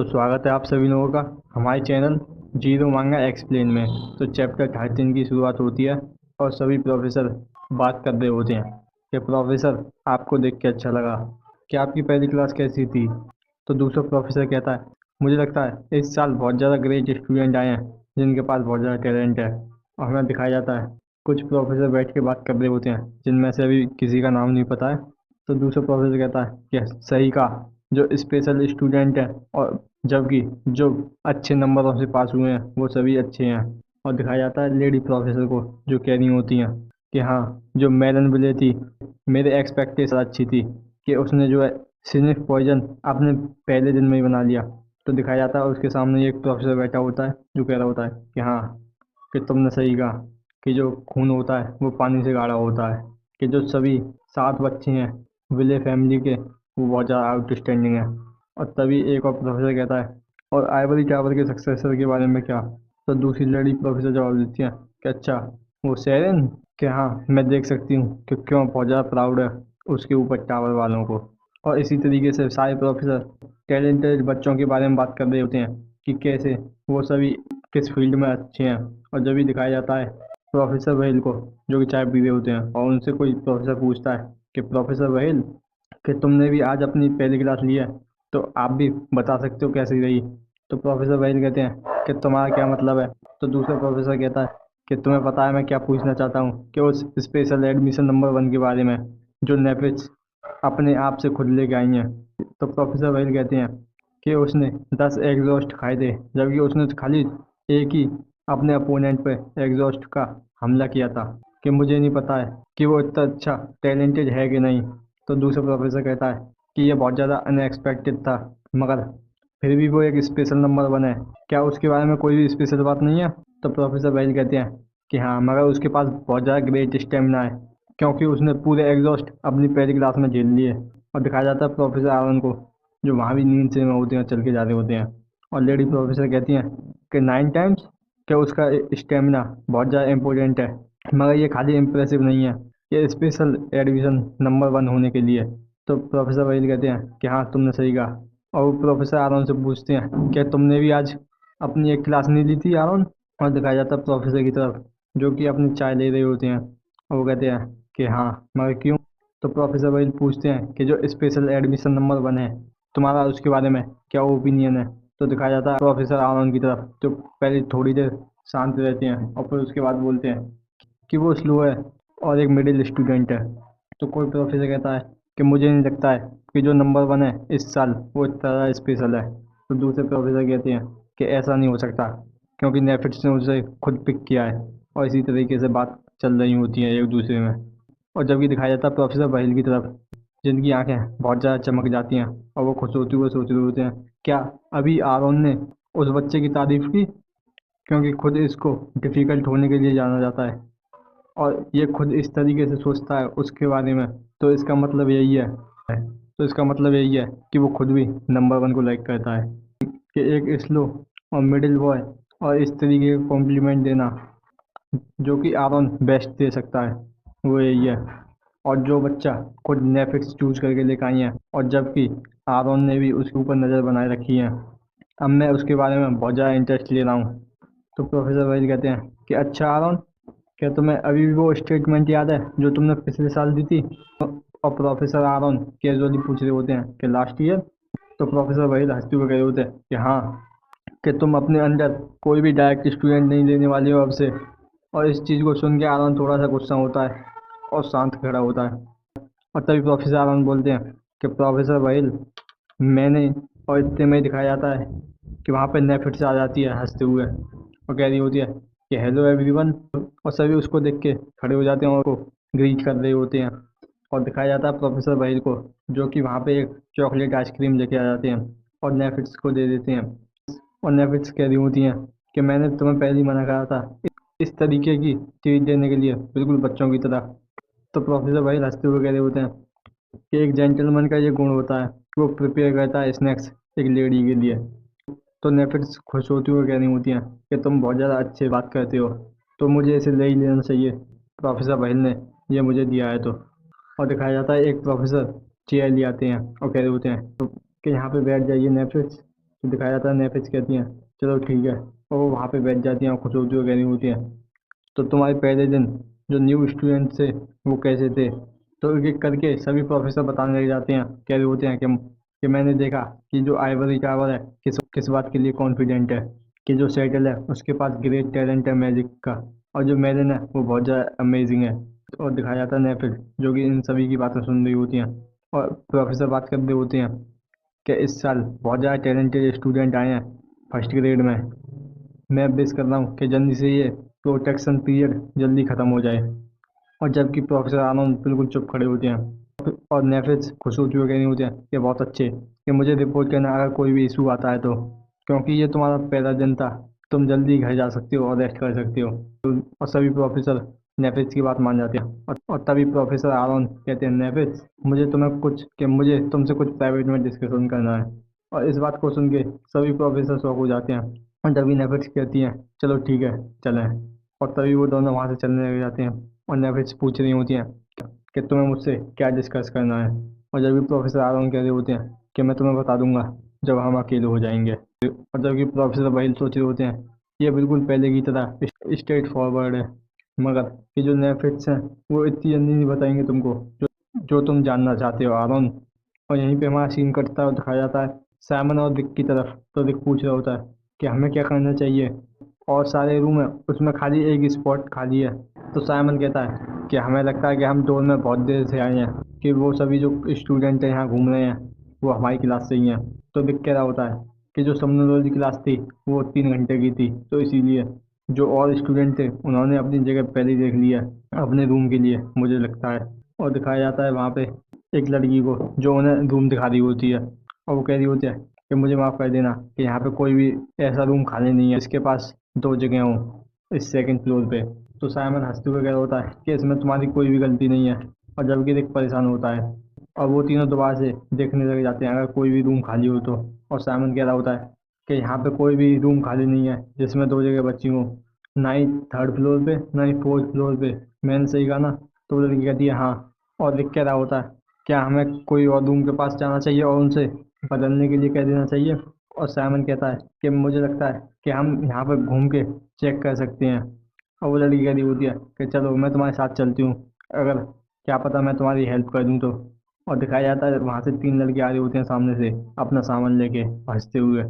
तो स्वागत है आप सभी लोगों का हमारे चैनल जीरो मांगा एक्सप्लेन में। तो चैप्टर 13 की शुरुआत होती है और सभी प्रोफेसर बात कर रहे होते हैं कि प्रोफेसर आपको देख के अच्छा लगा कि आपकी पहली क्लास कैसी थी। तो दूसरा प्रोफेसर कहता है मुझे लगता है इस साल बहुत ज़्यादा ग्रेट स्टूडेंट आए हैं जिनके पास बहुत ज़्यादा टैलेंट है। और हमें दिखाया जाता है कुछ प्रोफेसर बैठ के बात कर रहे होते हैं जिनमें से अभी किसी का नाम नहीं पता है। तो दूसरा प्रोफेसर कहता है कि सही कहा, जो स्पेशल स्टूडेंट है और जबकि जो अच्छे नंबरों से पास हुए हैं वो सभी अच्छे हैं। और दिखाया जाता है लेडी प्रोफेसर को जो कह रही होती हैं कि हाँ, जो मेलन विले थी मेरे एक्सपेक्टेशन अच्छी थी कि उसने जो है सिनिक पॉइजन अपने पहले दिन में ही बना लिया। तो दिखाया जाता है उसके सामने एक प्रोफेसर बैठा होता है जो कह रहा होता है कि हाँ, कि तुमने सही कहा कि जो खून होता है वो पानी से गाढ़ा होता है, कि जो सभी 7 बच्चे हैं विले फैमिली के वो बहुत ज़्यादा आउटस्टैंडिंग है। और तभी एक और प्रोफेसर कहता है और आइवरी टावर के सक्सेसर के बारे में क्या। तो दूसरी लेडी प्रोफेसर जवाब देती है कि अच्छा, वो सेरेन, कि हाँ मैं देख सकती हूँ कि क्यों बहुत ज़्यादा प्राउड है उसके ऊपर टावर वालों को। और इसी तरीके से सारे प्रोफेसर टैलेंटेड बच्चों के बारे में बात कर रहे होते हैं कि कैसे वो सभी किस फील्ड में अच्छे हैं। और जब भी दिखाया जाता है प्रोफेसर वहील को जो कि चाय पी रहे होते हैं और उनसे कोई प्रोफेसर पूछता है कि प्रोफेसर वहील, कि तुमने भी आज अपनी पहली क्लास ली है तो आप भी बता सकते हो कैसी रही। तो प्रोफेसर वहील कहते हैं कि तुम्हारा क्या मतलब है। तो दूसरा प्रोफेसर कहता है कि तुम्हें पता है मैं क्या पूछना चाहता हूँ, कि उस स्पेशल एडमिशन नंबर 1 के बारे में जो नेफिस अपने आप से खुद लेके आई हैं। तो प्रोफेसर वहील कहते हैं कि उसने 10 एग्जॉस्ट खाए थे जबकि उसने तो खाली एक ही अपने अपोनेंट पे एग्जॉस्ट का हमला किया था, कि मुझे नहीं पता है कि वो इतना अच्छा टैलेंटेड है कि नहीं। तो दूसरा प्रोफेसर कहता है कि ये बहुत ज़्यादा अनएक्सपेक्टेड था, मगर फिर भी वो एक स्पेशल नंबर 1 है, क्या उसके बारे में कोई भी स्पेशल बात नहीं है। तो प्रोफेसर वहील कहते हैं कि हाँ, मगर उसके पास बहुत ज़्यादा ग्रेट स्टेमिना है क्योंकि उसने पूरे एग्जॉस्ट अपनी पहली क्लास में झेल लिए। और दिखाया जाता है प्रोफेसर आरन को जो वहाँ भी नींद से में होते हैं, चल के जा रहे होते हैं। और लेडी प्रोफेसर कहती हैं कि 9 टाइम्स, क्या उसका स्टेमिना बहुत ज़्यादा इम्पोर्टेंट है, मगर ये खाली इम्प्रेसिव नहीं है, ये स्पेशल एडमिशन नंबर 1 होने के लिए। तो प्रोफेसर वहील कहते हैं कि हाँ तुमने सही कहा। और वो प्रोफेसर आरोन से पूछते हैं क्या तुमने भी आज अपनी एक क्लास नहीं ली थी आरोन। और दिखाया जाता है प्रोफेसर की तरफ जो कि अपनी चाय ले रहे होते हैं और वो कहते हैं कि हाँ, मगर क्यों। तो प्रोफेसर वहील पूछते हैं कि जो स्पेशल एडमिशन नंबर 1 है तुम्हारा उसके बारे में क्या ओपिनियन है। तो दिखाया जाता है प्रोफेसर आरोन की तरफ जो पहले थोड़ी देर शांत रहते हैं और फिर उसके बाद बोलते हैं कि वो स्लो है और एक मिडिल स्टूडेंट है। तो कोई प्रोफेसर कहता है कि मुझे नहीं लगता है कि जो नंबर 1 है इस साल वो इतना स्पेशल है। तो दूसरे प्रोफेसर कहते हैं कि ऐसा नहीं हो सकता क्योंकि नेफिट्स ने उसे खुद पिक किया है। और इसी तरीके से बात चल रही होती है एक दूसरे में। और जबकि दिखाया जाता है प्रोफेसर बहिल की तरफ जिनकी आंखें बहुत ज़्यादा चमक जाती हैं और वो खुश होते हुए सोच रहे होते हैं क्या अभी आरोन ने उस बच्चे की तारीफ की, क्योंकि खुद इसको डिफ़िकल्ट होने के लिए जाना जाता है और ये खुद इस तरीके से सोचता है उसके बारे में। तो इसका मतलब यही है तो इसका मतलब यही है कि वो खुद भी नंबर 1 को लाइक करता है, कि एक स्लो और मिडिल बॉय और इस तरीके का कॉम्प्लीमेंट देना जो कि आरॉन बेस्ट दे सकता है वो यही है। और जो बच्चा खुद नेटफ्लिक्स चूज करके लेकर आई है और जबकि आरॉन ने भी उसके ऊपर नज़र बनाए रखी है, अब मैं उसके बारे में बहुत ज़्यादा इंटरेस्ट ले रहा हूँ। तो प्रोफेसर वहील कहते हैं कि अच्छा आरॉन, क्या तुम्हें अभी भी वो स्टेटमेंट याद है जो तुमने पिछले साल दी थी। और प्रोफेसर आरॉन कैजुअली पूछ रहे होते हैं कि लास्ट ईयर। तो प्रोफेसर वहील हंसते हुए कह रहे होते हैं कि हाँ, कि तुम अपने अंदर कोई भी डायरेक्ट स्टूडेंट नहीं लेने वाले हो अब से। और इस चीज़ को सुन के आरॉन थोड़ा सा गुस्सा होता है और शांत खड़ा होता है। और तभी प्रोफेसर आरॉन बोलते हैं कि प्रोफेसर वहील, मैंने और इतने में ही दिखाया जाता है कि वहाँ पे नेफिट्स आ जाती है हंसते हुए और कह रही होती है कि हेलो एवरीवन। और सभी उसको देख के खड़े हो जाते हैं और उसको ग्रीट कर रहे होते हैं। और दिखाया जाता है प्रोफेसर वहील को जो कि वहाँ पे एक चॉकलेट आइसक्रीम लेके आ जाते हैं और नेफिट्स को दे देते हैं। और नेफिट्स कह रही होती हैं कि मैंने तुम्हें पहले ही मना करा था इस तरीके की चीज़ देने के लिए, बिल्कुल बच्चों की तरह। तो प्रोफेसर वहील हंसते हुए कह रहे होते हैं कि एक जेंटलमैन का ये गुण होता है कि वो प्रिपेयर करता है स्नैक्स एक लेडी के लिए। तो नेफिट्स खुश होती हुए कह रही होती हैं कि तुम बहुत ज़्यादा अच्छे बात करते हो, तो मुझे इसे ले ही लेना चाहिए, प्रोफेसर वहील ने ये मुझे दिया है तो। और दिखाया जाता है एक प्रोफेसर चेयर ले आते हैं और कह रहे होते हैं कि यहाँ पे बैठ जाइए नेफिट्स, तो दिखाया जाता है नेफिस कहती हैं चलो ठीक है, और वो वहाँ पे बैठ जाती हैं और खुश होती हुई कह रही होती हैं तो तुम्हारे पहले दिन जो न्यू स्टूडेंट थे वो कैसे थे। तो एक एक करके सभी प्रोफेसर बताने लग जाते हैं, कह रहे होते हैं कि मैंने देखा कि जो आइवरी टावर है किस किस बात के लिए कॉन्फिडेंट है, कि जो सेटल है उसके पास ग्रेट टैलेंट है मैजिक का, और जो मेलन है वो बहुत ज़्यादा अमेजिंग है। और दिखाया जाता है नेफिल जो कि इन सभी की बातें सुन रही होती हैं, और प्रोफेसर बात कर रहे होते हैं कि इस साल बहुत ज़्यादा टैलेंटेड स्टूडेंट आए हैं फर्स्ट ग्रेड में। मैं विश कर रहा हूँ कि जल्दी से ये प्रोटेक्शन पीरियड जल्दी ख़त्म हो जाए। और जबकि प्रोफेसर आनंद बिल्कुल चुप खड़े होते हैं, और नेफिस खुश होते हुए कह रही होते हैं कि बहुत अच्छे, कि मुझे रिपोर्ट करना अगर कोई भी इशू आता है तो, क्योंकि ये तुम्हारा पहला दिन था, तुम जल्दी घर जा सकते हो और रेस्ट कर सकते हो। और सभी प्रोफेसर नेफिस की बात मान जाते हैं, और तभी प्रोफेसर आरोन कहते हैं नेफिस मुझे तुमसे कुछ प्राइवेट में डिस्कशन करना है। और इस बात को सुन के सभी प्रोफेसर शॉक हो जाते हैं, और तभी नेफिस कहती हैं चलो ठीक है चलें। और तभी वो दोनों वहाँ से चलने लग जाते हैं, और नेफिस पूछ रही होती हैं कि तुम्हें मुझसे क्या डिस्कस करना है। और जब भी प्रोफेसर आरोन कह रहे होते हैं कि मैं तुम्हें बता दूंगा जब हम अकेले हो जाएंगे। और जबकि प्रोफेसर वही सोच रहे होते हैं ये बिल्कुल पहले की तरह स्ट्रेट फॉरवर्ड है, मगर कि जो नेफिट्स हैं वो इतनी जल्दी नहीं बताएंगे तुमको जो तुम जानना चाहते हो आरोन। और यहीं पे हमारा सीन कटता है और दिखाया जाता है साइमन और रिक की तरफ। तो रिक पूछ रहा होता है कि हमें क्या करना चाहिए, और सारे रूम है उसमें खाली एक स्पॉट खाली है। तो साइमन कहता है कि हमें लगता है कि हम डोर में बहुत देर से आए हैं, कि वो सभी जो स्टूडेंट हैं यहाँ घूम रहे हैं वो हमारी क्लास से ही हैं। तो रिक कह रहा होता है कि जो समनोलॉजी क्लास थी वो 3 घंटे की थी, तो इसीलिए जो और स्टूडेंट थे उन्होंने अपनी जगह पहले ही देख लिया अपने रूम के लिए मुझे लगता है। और दिखाया जाता है वहाँ पे एक लड़की को जो उन्हें रूम दिखा रही होती है, और वो कह रही होती है कि मुझे माफ़ कर देना कि यहाँ पे कोई भी ऐसा रूम खाली नहीं है इसके पास 2 जगह हों इस सेकंड फ्लोर पे। तो साइमन हंसते हुए कह रहा होता है कि इसमें तुम्हारी कोई भी गलती नहीं है, और जबकि रिक परेशान होता है, और वो तीनों दोबारा से देखने लग जाते हैं अगर कोई भी रूम खाली हो तो। और साइमन कह रहा होता है कि यहाँ पे कोई भी रूम खाली नहीं है जिसमें 2 जगह बची हों, ना ही थर्ड फ्लोर पे ना ही फोर्थ फ्लोर पे। मैंने सही कहा ना। तो वो लड़की कहती है हाँ। और लिख क्या रहा होता है क्या हमें कोई और रूम के पास जाना चाहिए और उनसे बदलने के लिए कह देना चाहिए। और साइमन कहता है कि मुझे लगता है कि हम यहाँ पर घूम के चेक कर सकते हैं। और वो लड़की कह रही होती है कि चलो मैं तुम्हारे साथ चलती हूँ, अगर क्या पता मैं तुम्हारी हेल्प कर दूँ तो। और दिखाया जाता है वहाँ से 3 लड़के आ रही होते हैं सामने से अपना सामान लेके हंसते हुए।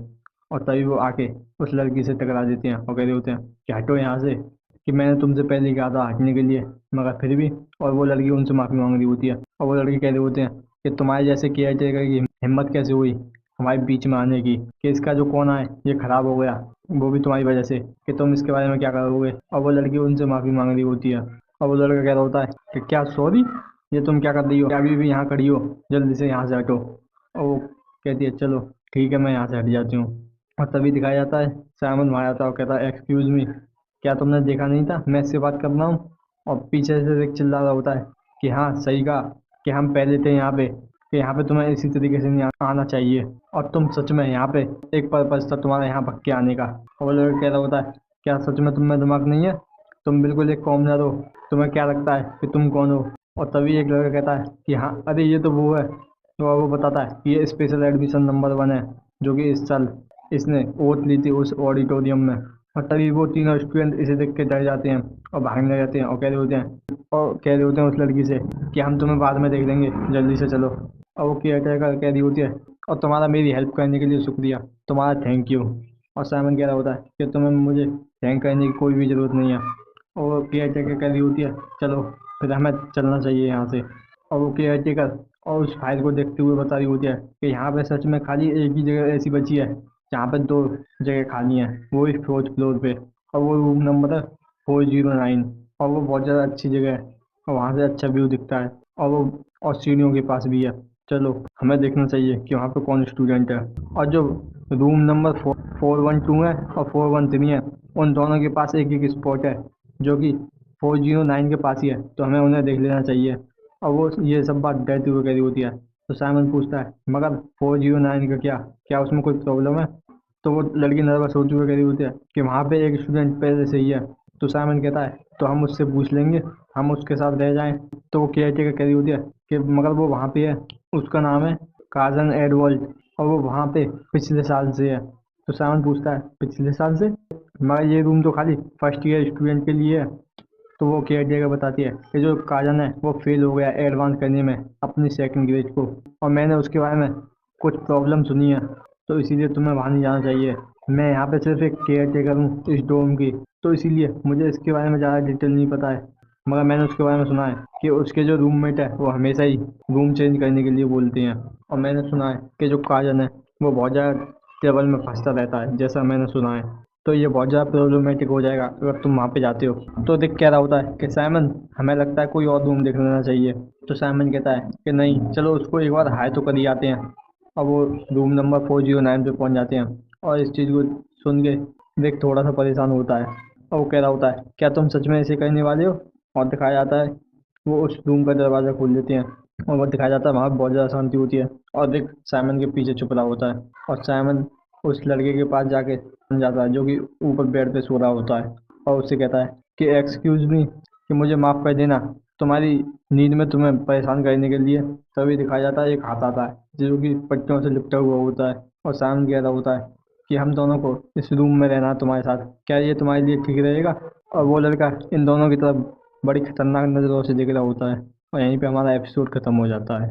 और तभी वो आके उस लड़की से टकरा देते हैं और कह रहे होते हैं कि हटो यहाँ से, कि मैंने तुमसे पहले ही कहा था हटने के लिए, मगर फिर भी। और वो लड़की उनसे माफ़ी मांग रही होती है, और वो लड़के कह रहे होते हैं कि तुम्हारे जैसे केयर टेकर की हिम्मत कैसे हुई हमारे बीच में आने की, कि इसका जो कोना है ये खराब हो गया वो भी तुम्हारी वजह से, कि तुम इसके बारे में क्या करोगे। और वो लड़की उनसे माफ़ी मांग रही होती है, और वो लड़का कह रहा होता है कि क्या सॉरी, ये तुम क्या कर रही हो, क्या अभी भी यहाँ खड़ी हो, जल्दी से यहाँ से हटो। और वो कहती है चलो ठीक है मैं यहाँ से हट जाती हूँ। और तभी दिखाया जाता है साइमन वहाँ आता है और कहता है एक्सक्यूज़ मी, क्या तुमने देखा नहीं था मैं इससे बात कर रहा हूँ। और पीछे से एक चिल्ला रहा होता है कि हाँ सही कहा, कि हम पहले थे यहाँ पे, कि यहाँ पे तुम्हें इसी तरीके से नहीं आना चाहिए, और तुम सच में यहाँ पे एक पर्पज था तुम्हारा यहाँ भग के आने का। और वो लड़का कह रहा होता है क्या सच में तुम में दिमाग नहीं है, तुम बिल्कुल एक कॉमनर हो, तुम्हें क्या लगता है कि तुम कौन हो। और तभी एक लड़का कहता है कि हाँ अरे ये तो वो है। तो वो बताता है कि ये स्पेशल एडमिशन नंबर 1 है, जो कि इस साल इसने ओथ ली थी उस ऑडिटोरियम में। और तभी वो तीनों स्टूडेंट इसे देख के डर जाते हैं और भागने लग जाते हैं, और कह रहे होते हैं उस लड़की से कि हम तुम्हें बाद में देख लेंगे, जल्दी से चलो। और वो केयर टेकर कह रही होती है और तुम्हारा मेरी हेल्प करने के लिए शुक्रिया, तुम्हारा थैंक यू। और साइमन कह रहा होता है कि तुम्हें मुझे थैंक करने की कोई भी ज़रूरत नहीं है। और वो केयर टेकर कह रही होती है चलो फिर हमें चलना चाहिए यहाँ से। और वो केयर टेकर और उस फाइल को देखते हुए बता रही होती है कि यहाँ पे सच में खाली एक ही जगह ऐसी बची है जहाँ पे 2 जगह खाली हैं, वो इस फोर्थ फ्लोर पे। और वो रूम नंबर है 409। और वो बहुत ज़्यादा अच्छी जगह है, और वहाँ से अच्छा व्यू दिखता है, और सीढ़ियों के पास भी है। चलो हमें देखना चाहिए कि वहाँ पे कौन स्टूडेंट है। और जो रूम नंबर 412 है और 413 है, उन दोनों के पास एक एक स्पॉट है जो कि 409 के पास ही है, तो हमें उन्हें देख लेना चाहिए। और वो ये सब बात डरते हुए कह रही होती है। तो साइमन पूछता है मगर 409 का क्या, क्या उसमें कोई प्रॉब्लम है। तो वो लड़की नर्वस होते हुए कह रही होती है कि वहाँ पे एक स्टूडेंट पहले से ही है। तो साइमन कहता है तो हम उससे पूछ लेंगे, हम उसके साथ रह जाएं। तो वो केयर टेकर कह रही होती है कि मगर वो वहाँ पे है, उसका नाम है काजन एडवर्ड। और वो वहाँ पे पिछले साल से है। तो साइमन पूछता है पिछले साल से, मगर ये रूम तो खाली फर्स्ट ईयर स्टूडेंट के लिए है। तो वो केयर टेकर बताती है कि जो काजन है वो फेल हो गया एडवांस करने में अपनी सेकंड ग्रेड को, और मैंने उसके बारे में कुछ प्रॉब्लम सुनी है, तो इसीलिए तुम्हें वहाँ नहीं जाना चाहिए। मैं यहाँ पे सिर्फ एक केयर टेकर हूँ इस डोम की, तो इसीलिए मुझे इसके बारे में ज़्यादा डिटेल नहीं पता है। मगर मैंने उसके बारे में सुना है कि उसके जो रूममेट है वो हमेशा ही रूम चेंज करने के लिए बोलते हैं। और मैंने सुना है कि जो काजन है वो बहुत ज़्यादा ट्रबल में फंसता रहता है, जैसा मैंने सुना है। तो ये बहुत ज़्यादा प्रॉब्लमेटिक हो जाएगा अगर तुम वहाँ पे जाते हो। तो दिक कह रहा होता है कि साइमन, हमें लगता है कोई और रूम देख लेना चाहिए। तो साइमन कहता है कि नहीं, चलो उसको एक बार हाय तो कर ही आते हैं। और वो रूम नंबर 409 पे पहुंच जाते हैं। और इस चीज़ को सुन के विक थोड़ा सा परेशान होता है, और वो कह रहा होता है क्या तुम सच में ऐसे करने वाले हो। और दिखाया जाता है वो उस रूम का दरवाज़ा खोल देते हैं, और वो दिखाया जाता है वहाँ बहुत ज़्यादा शांति होती है। और विक साइमन के पीछे छुप रहा होता है, और साइमन उस लड़के के पास जाके बन जाता है जो कि ऊपर बेड पे सो रहा होता है। और उससे कहता है कि एक्सक्यूज़ मी, कि मुझे माफ़ कर देना, तुम्हारी नींद में तुम्हें परेशान करने के लिए। तभी दिखाया जाता है एक हाथ आता है जो कि पट्टियों से लिपटा हुआ होता है, और सामने कह रहा होता है कि हम दोनों को इस रूम में रहना तुम्हारे साथ, क्या ये तुम्हारे लिए ठीक रहेगा। और वो लड़का इन दोनों की तरफ बड़ी खतरनाक नज़रों से देख रहा होता है। और यहीं पे हमारा एपिसोड ख़त्म हो जाता है।